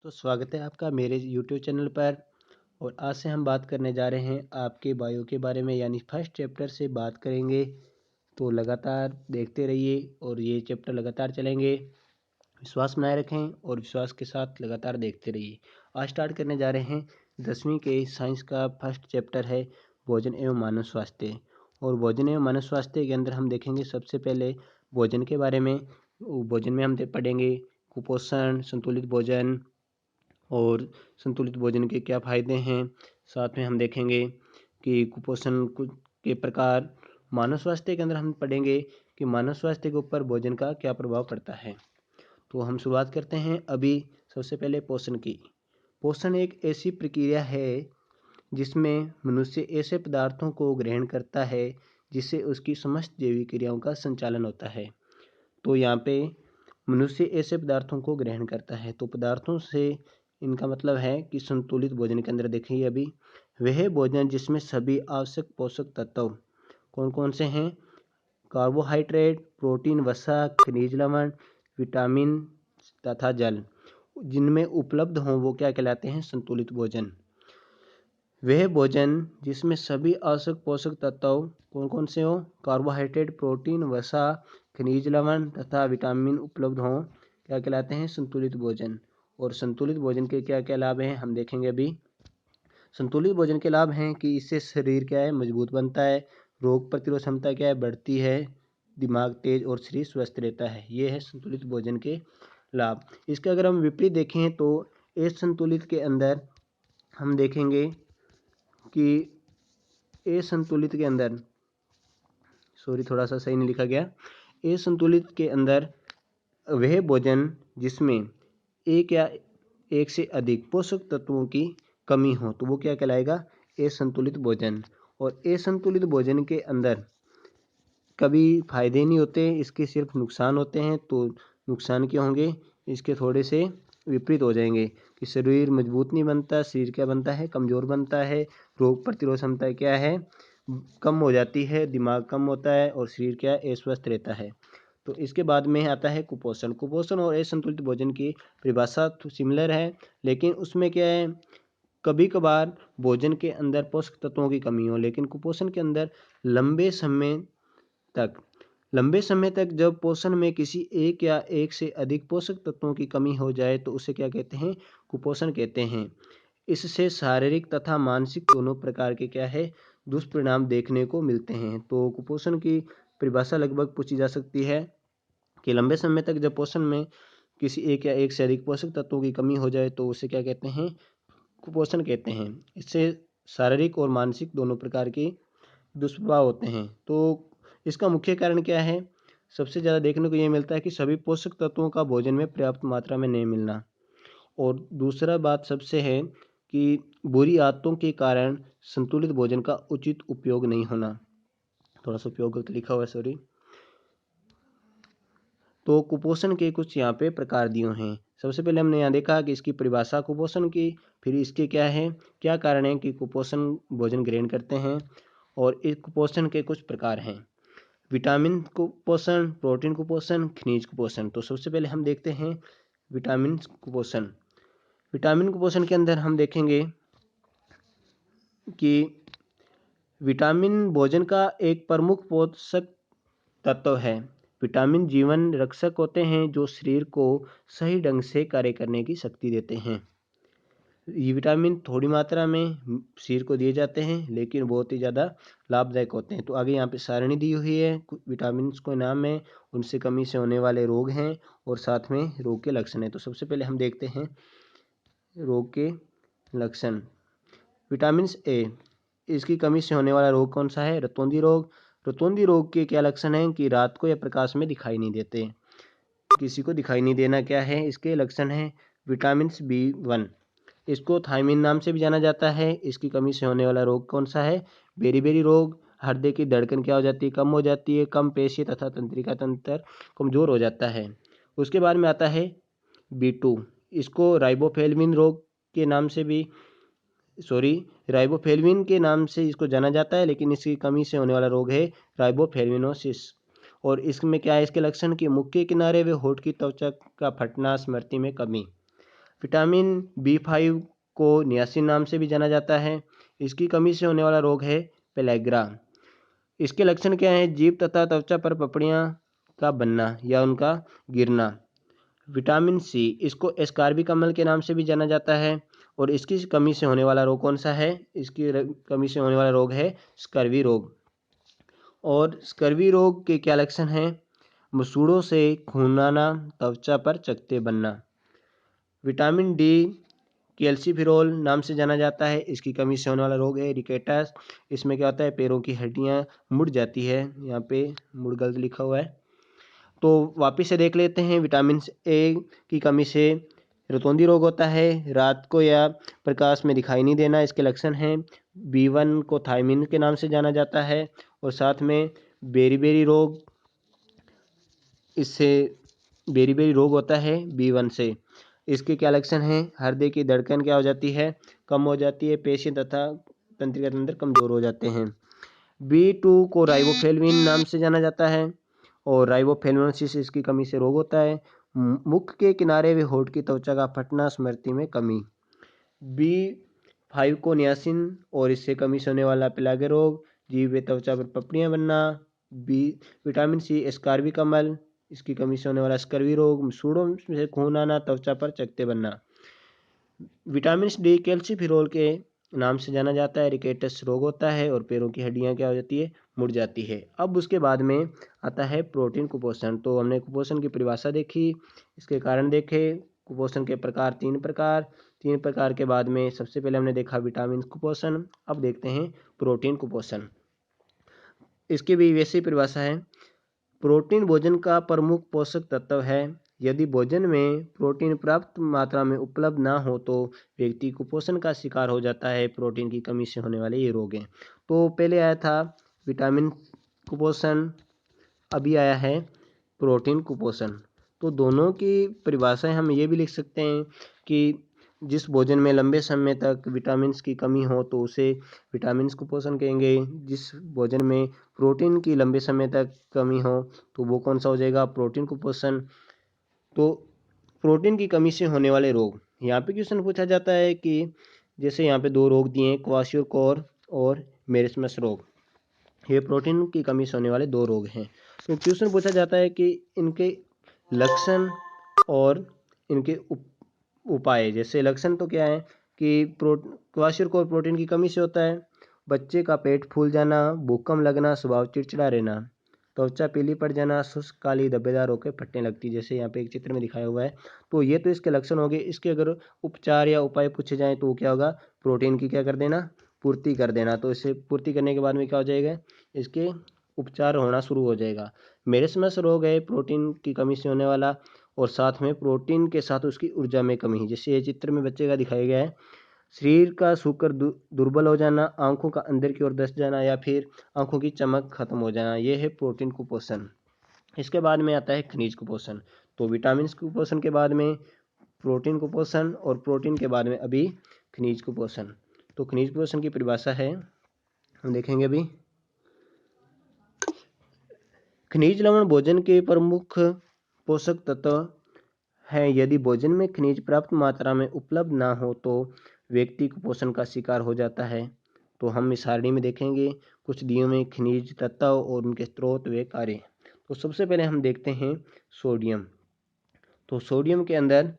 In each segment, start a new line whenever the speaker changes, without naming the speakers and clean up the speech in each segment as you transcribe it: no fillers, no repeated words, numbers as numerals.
तो स्वागत है आपका मेरे यूट्यूब चैनल पर। और आज से हम बात करने जा रहे हैं आपके बायो के बारे में, यानी फर्स्ट चैप्टर से बात करेंगे। तो लगातार देखते रहिए और ये चैप्टर लगातार चलेंगे। विश्वास बनाए रखें और विश्वास के साथ लगातार देखते रहिए। आज स्टार्ट करने जा रहे हैं 10वीं के साइंस का फर्स्ट चैप्टर है भोजन एवं मानव स्वास्थ्य। और भोजन एवं मानव स्वास्थ्य के अंदर हम देखेंगे सबसे पहले भोजन के बारे में। भोजन में हम पढ़ेंगे कुपोषण, संतुलित भोजन और संतुलित भोजन के क्या फ़ायदे हैं। साथ में हम देखेंगे कि कुपोषण के प्रकार। मानव स्वास्थ्य के अंदर हम पढ़ेंगे कि मानव स्वास्थ्य के ऊपर भोजन का क्या प्रभाव पड़ता है। तो हम शुरुआत करते हैं अभी सबसे पहले पोषण की। पोषण एक ऐसी प्रक्रिया है जिसमें मनुष्य ऐसे पदार्थों को ग्रहण करता है जिससे उसकी समस्त जैविक क्रियाओं का संचालन होता है। तो यहाँ पे मनुष्य ऐसे पदार्थों को ग्रहण करता है, तो पदार्थों से इनका मतलब है कि संतुलित भोजन के अंदर देखिए अभी वह भोजन जिसमें सभी आवश्यक पोषक तत्व कौन कौन से हैं। कार्बोहाइड्रेट, प्रोटीन, वसा, खनिज लवण, विटामिन तथा जल जिनमें उपलब्ध हों वो क्या कहलाते हैं, संतुलित भोजन। वह भोजन जिसमें सभी आवश्यक पोषक तत्व कौन कौन से हों, कार्बोहाइड्रेट, प्रोटीन, वसा, खनिज लवण तथा विटामिन उपलब्ध हों, क्या कहलाते हैं, संतुलित भोजन। और संतुलित भोजन के क्या क्या लाभ हैं हम देखेंगे अभी। संतुलित भोजन के लाभ हैं कि इससे शरीर क्या है, मजबूत बनता है, रोग प्रतिरोध क्षमता क्या है, बढ़ती है, दिमाग तेज और शरीर स्वस्थ रहता है। ये है संतुलित भोजन के लाभ। इसका अगर हम विपरीत देखें तो असंतुलित के अंदर हम देखेंगे कि असंतुलित के अंदर थोड़ा सा सही नहीं लिखा गया। असंतुलित के अंदर वह भोजन जिसमें एक या एक से अधिक पोषक तत्वों की कमी हो तो वो क्या कहलाएगा, असंतुलित भोजन। और असंतुलित भोजन के अंदर कभी फायदे नहीं होते, इसके सिर्फ नुकसान होते हैं। तो नुकसान क्या होंगे, इसके थोड़े से विपरीत हो जाएंगे कि शरीर मजबूत नहीं बनता, शरीर क्या बनता है, कमज़ोर बनता है, रोग प्रतिरोध क्षमता क्या है, कम हो जाती है, दिमाग कम होता है और शरीर क्या है, अस्वस्थ रहता है। तो इसके बाद में आता है कुपोषण। कुपोषण और असंतुलित भोजन की परिभाषा तो सिमिलर है, लेकिन उसमें क्या है, कभी कभार भोजन के अंदर पोषक तत्वों की कमी हो, लेकिन कुपोषण के अंदर लंबे समय तक लंबे समय तक जब पोषण में किसी एक या एक से अधिक पोषक तत्वों की कमी हो जाए तो उसे क्या कहते हैं, कुपोषण कहते हैं। इससे शारीरिक तथा मानसिक दोनों प्रकार के क्या है, दुष्परिणाम देखने को मिलते हैं। तो कुपोषण की परिभाषा लगभग पूछी जा सकती है कि लंबे समय तक जब पोषण में किसी एक या एक से अधिक पोषक तत्वों की कमी हो जाए तो उसे क्या कहते हैं, कुपोषण कहते हैं। इससे शारीरिक और मानसिक दोनों प्रकार के दुष्प्रभाव होते हैं। तो इसका मुख्य कारण क्या है, सबसे ज़्यादा देखने को ये मिलता है कि सभी पोषक तत्वों का भोजन में पर्याप्त मात्रा में नहीं मिलना। और दूसरा बात सबसे है कि बुरी आदतों के कारण संतुलित भोजन का उचित उपयोग नहीं होना। थोड़ा सा उपयोग गलत लिखा हुआ है, सॉरी। तो कुपोषण के कुछ यहाँ पे प्रकार दिए हैं। सबसे पहले हमने यहाँ देखा कि इसकी परिभाषा कुपोषण की, फिर इसके क्या है, क्या कारण है कि कुपोषण भोजन ग्रहण करते हैं, और इस कुपोषण के कुछ प्रकार हैं। विटामिन कुपोषण, प्रोटीन कुपोषण, खनिज कुपोषण। तो सबसे पहले हम देखते हैं विटामिन कुपोषण। विटामिन कुपोषण के अंदर हम देखेंगे कि विटामिन भोजन का एक प्रमुख पोषक तत्व है। विटामिन जीवन रक्षक होते हैं जो शरीर को सही ढंग से कार्य करने की शक्ति देते हैं। ये विटामिन थोड़ी मात्रा में शरीर को दिए जाते हैं लेकिन बहुत ही ज़्यादा लाभदायक होते हैं। तो आगे यहाँ पे सारणी दी हुई है, विटामिन को नाम है, उनसे कमी से होने वाले रोग हैं और साथ में रोग के लक्षण हैं। तो सबसे पहले हम देखते हैं रोग के लक्षण। विटामिन ए, इसकी कमी से होने वाला रोग कौन सा है, रतौंधी रोग। रतौंधी रोग के क्या लक्षण हैं कि रात को या प्रकाश में दिखाई नहीं देते, किसी को दिखाई नहीं देना क्या है, इसके लक्षण हैं। विटामिन B1, इसको थायमिन नाम से भी जाना जाता है। इसकी कमी से होने वाला रोग कौन सा है, बेरी रोग। हृदय की धड़कन क्या हो जाती है, कम हो जाती है, कम पेशी तथा तंत्रिका तंत्र कमजोर हो जाता है। उसके बाद में आता है B2, इसको राइबोफ्लेविन रोग के नाम से भी राइबोफ्लेविन के नाम से इसको जाना जाता है, लेकिन इसकी कमी से होने वाला रोग है राइबोफ्लेविनोसिस। और इसमें क्या है, इसके लक्षण कि मुख के किनारे व होठ की त्वचा का फटना, स्मृति में कमी। विटामिन B5 को नियासिन नाम से भी जाना जाता है। इसकी कमी से होने वाला रोग है पेलेग्रा। इसके लक्षण क्या हैं? जीभ तथा त्वचा पर पपड़ियाँ का बनना या उनका गिरना। विटामिन C, इसको एस्कार्बिक अम्ल के नाम से भी जाना जाता है। और इसकी कमी से होने वाला रोग कौन सा है? इसकी कमी से होने वाला रोग है स्कर्वी रोग। और स्कर्वी रोग के क्या लक्षण हैं? मसूड़ों से खून आना, त्वचा पर चकत्ते बनना। विटामिन D कैल्सीफेरॉल नाम से जाना जाता है। इसकी कमी से होने वाला रोग है रिकेटस। इसमें क्या होता है? पैरों की हड्डियां मुड़ जाती है। यहाँ पे मुड़ गलत लिखा हुआ है, तो वापिस से देख लेते हैं। विटामिन A की कमी से रतौंधी रोग होता है। रात को या प्रकाश में दिखाई नहीं देना इसके लक्षण हैं। B1 को थायमिन के नाम से जाना जाता है। और साथ में बेरी रोग, इससे बेरी रोग होता है B1 से। इसके क्या लक्षण हैं? हृदय की धड़कन क्या हो जाती है? कम हो जाती है। पेशी तथा तंत्रिका तंत्र कमजोर हो जाते हैं। B2 को राइबोफ्लेविन नाम से जाना जाता है। और राइबोफ्लेविनोसिस, इसकी कमी से रोग होता है। मुख के किनारे व होठ की त्वचा का फटना, स्मृति में कमी। B5 को नियासिन और इससे कमी से होने वाला पेलेग्रा रोग, जीभ व त्वचा पर पपड़ियां बनना। विटामिन C एस्कार्बिक अम्ल, इसकी कमी से होने वाला स्कर्वी रोग, मसूड़ों से खून आना, त्वचा पर चकत्ते बनना। विटामिन D कैल्सीफेरॉल के नाम से जाना जाता है। रिकेटस रोग होता है और पैरों की हड्डियां क्या हो जाती है? मुड़ जाती है। अब उसके बाद में आता है प्रोटीन कुपोषण। तो हमने कुपोषण की परिभाषा देखी, इसके कारण देखे। कुपोषण के प्रकार तीन प्रकार के बाद में सबसे पहले हमने देखा विटामिन कुपोषण। अब देखते हैं प्रोटीन कुपोषण। इसकी भी वैसी परिभाषा है। प्रोटीन भोजन का प्रमुख पोषक तत्व है। यदि भोजन में प्रोटीन पर्याप्त मात्रा में उपलब्ध ना हो तो व्यक्ति कुपोषण का शिकार हो जाता है। प्रोटीन की कमी से होने वाले ये रोग हैं। तो पहले आया था विटामिन कुपोषण, अभी आया है प्रोटीन कुपोषण। तो दोनों की परिभाषाएं हम ये भी लिख सकते हैं कि जिस भोजन में लंबे समय तक विटामिन की कमी हो तो उसे विटामिन कुपोषण कहेंगे। जिस भोजन में प्रोटीन की लंबे समय तक कमी हो तो वो कौन सा हो जाएगा? प्रोटीन कुपोषण। तो प्रोटीन की कमी से होने वाले रोग, यहाँ पे क्वेश्चन पूछा जाता है कि जैसे यहाँ पे दो रोग दिए हैं, क्वाशियोकोर और मेरिस्मस रोग। ये प्रोटीन की कमी से होने वाले दो रोग हैं। तो क्वेश्चन पूछा जाता है कि इनके लक्षण और इनके उपाय। जैसे लक्षण तो क्या है कि क्वाशियोकोर प्रोटीन की कमी से होता है। बच्चे का पेट फूल जाना, भूख कम लगना, स्वभाव चिड़चिड़ा रहना, त्वचा पीली पड़ जाना, शुष्क काली धब्बेदार होकर फटने लगती, जैसे यहाँ पे एक चित्र में दिखाया हुआ है। तो ये तो इसके लक्षण हो गए। इसके अगर उपचार या उपाय पूछे जाएं तो क्या होगा? प्रोटीन की क्या कर देना? पूर्ति कर देना। तो इसे पूर्ति करने के बाद में क्या हो जाएगा? इसके उपचार होना शुरू हो जाएगा। मेरिस्मस रोग है प्रोटीन की कमी से होने वाला, और साथ में प्रोटीन के साथ उसकी ऊर्जा में कमी। जैसे ये चित्र में बच्चे का दिखाया गया है, शरीर का शुक्र दुर्बल हो जाना, आंखों का अंदर की ओर धंस जाना या फिर आंखों की चमक खत्म हो जाना, ये है प्रोटीन कुपोषण। इसके बाद में आता है खनिज कुपोषण। तो विटामिन कुपोषण के बाद में प्रोटीन कुपोषण, और प्रोटीन के बाद में अभी खनिज कुपोषण। तो खनिज कुपोषण की परिभाषा है, हम देखेंगे अभी। खनिज लवण भोजन के प्रमुख पोषक तत्व है। यदि भोजन में खनिज पर्याप्त मात्रा में उपलब्ध ना हो तो व्यक्ति कुपोषण का शिकार हो जाता है। तो हम इस सारणी में देखेंगे कुछ दिनों में खनिज तत्व और उनके स्रोत व कार्य। तो सबसे पहले हम देखते हैं सोडियम। तो सोडियम के अंदर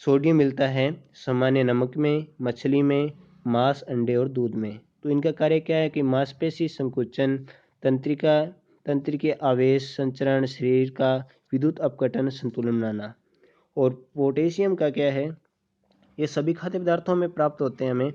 सोडियम मिलता है सामान्य नमक में, मछली में, मांस, अंडे और दूध में। तो इनका कार्य क्या है कि मांसपेशी संकुचन, तंत्रिका आवेश संचरण, शरीर का विद्युत अपघटन, संतुलन बनाना। और पोटेशियम का क्या है? ये सभी खाद्य पदार्थों में प्राप्त होते हैं हमें।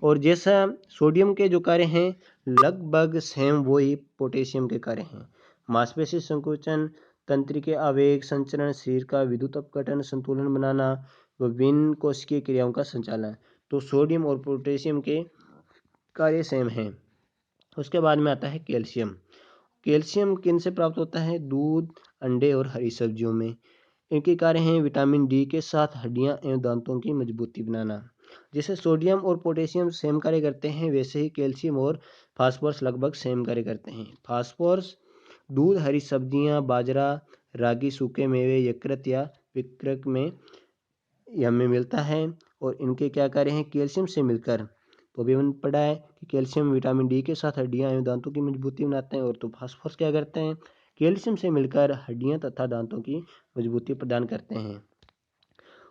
और जैसा सोडियम के जो कार्य हैं लगभग सेम वही पोटेशियम के कार्य हैं। मांसपेशी संकुचन, तंत्रिका आवेग संचरण, शरीर का विद्युत अपघटन, संतुलन बनाना, विभिन्न कोशिकीय क्रियाओं का संचालन। तो सोडियम और पोटेशियम के कार्य सेम हैं। उसके बाद में आता है कैल्शियम। कैल्शियम किन से प्राप्त होता है? दूध, अंडे और हरी सब्जियों में। इनके कार्य हैं विटामिन D के साथ हड्डियां एवं दांतों की मजबूती बनाना। जैसे सोडियम और पोटेशियम सेम कार्य करते हैं, वैसे ही कैल्शियम और फास्फोरस लगभग सेम कार्य करते हैं। फास्फोरस दूध, हरी सब्जियां, बाजरा, रागी, सूखे मेवे, यकृत या विकृत में ये हमें मिलता है। और इनके क्या कार्य हैं, कैल्शियम से मिलकर, तो अभी हमने पढ़ा है कि कैल्शियम विटामिन डी के साथ हड्डियां एवं दांतों की मजबूती बनाते हैं। और तो फास्फोरस क्या करते हैं, कैल्शियम से मिलकर हड्डियां तथा दांतों की मजबूती प्रदान करते हैं।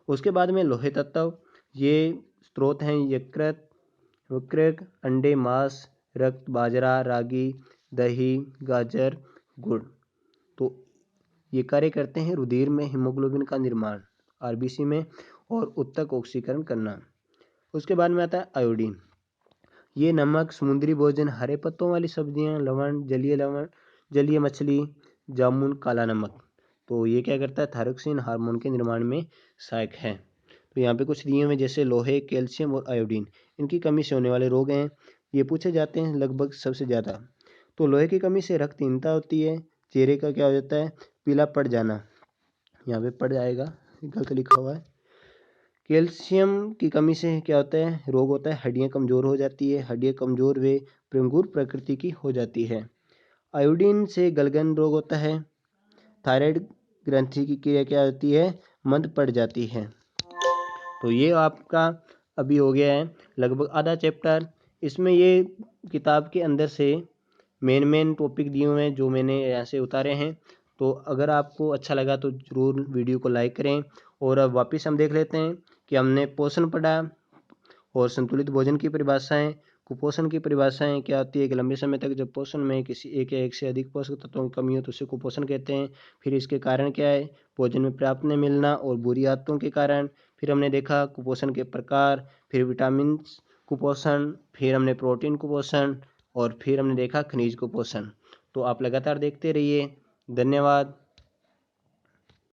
उसके बाद में लोहे तत्व, ये स्रोत हैं यकृत, अंडे, मांस, रक्त, बाजरा, रागी, दही, गाजर, गुड़। तो ये कार्य करते हैं रुधिर में हीमोग्लोबिन का निर्माण, आरबीसी में, और उत्तक ऑक्सीकरण करना। उसके बाद में आता है आयोडीन। ये नमक, समुद्री भोजन, हरे पत्तों वाली सब्जियां, लवण, जलीय मछली, जामुन, काला नमक, तो ये क्या करता है, थायरोक्सिन हार्मोन के निर्माण में सहायक है। तो यहाँ पे कुछ दिए हुए जैसे लोहे, कैल्शियम और आयोडीन, इनकी कमी से होने वाले रोग हैं, ये पूछे जाते हैं लगभग सबसे ज़्यादा। तो लोहे की कमी से रक्तहीनता होती है, चेहरे का क्या हो जाता है, पीला पड़ जाना, यहाँ पे पड़ जाएगा, गलत लिखा हुआ है। कैल्शियम की कमी से क्या होता है, रोग होता है, हड्डियाँ कमज़ोर हो जाती है, हड्डियाँ कमज़ोर व भंगुर प्रकृति की हो जाती है। आयोडीन से गलगन रोग होता है, थायराइड ग्रंथि की क्रिया क्या होती है, मंद पड़ जाती है। तो ये आपका अभी हो गया है लगभग आधा चैप्टर। इसमें ये किताब के अंदर से मेन टॉपिक दिए हुए हैं जो मैंने यहाँ से उतारे हैं। तो अगर आपको अच्छा लगा तो ज़रूर वीडियो को लाइक करें। और अब वापस हम देख लेते हैं कि हमने पोषण पढ़ा और संतुलित भोजन की परिभाषाएं, कुपोषण की परिभाषाएं क्या होती है कि लंबे समय तक जब पोषण में किसी एक या एक से अधिक पोषक तत्वों की कमी हो तो उसे कुपोषण कहते हैं। फिर इसके कारण क्या है, भोजन में पर्याप्त नहीं मिलना और बुरी आदतों के कारण। फिर हमने देखा कुपोषण के प्रकार, फिर विटामिन कुपोषण, फिर हमने प्रोटीन कुपोषण, और फिर हमने देखा खनिज कुपोषण। तो आप लगातार देखते रहिए। धन्यवाद।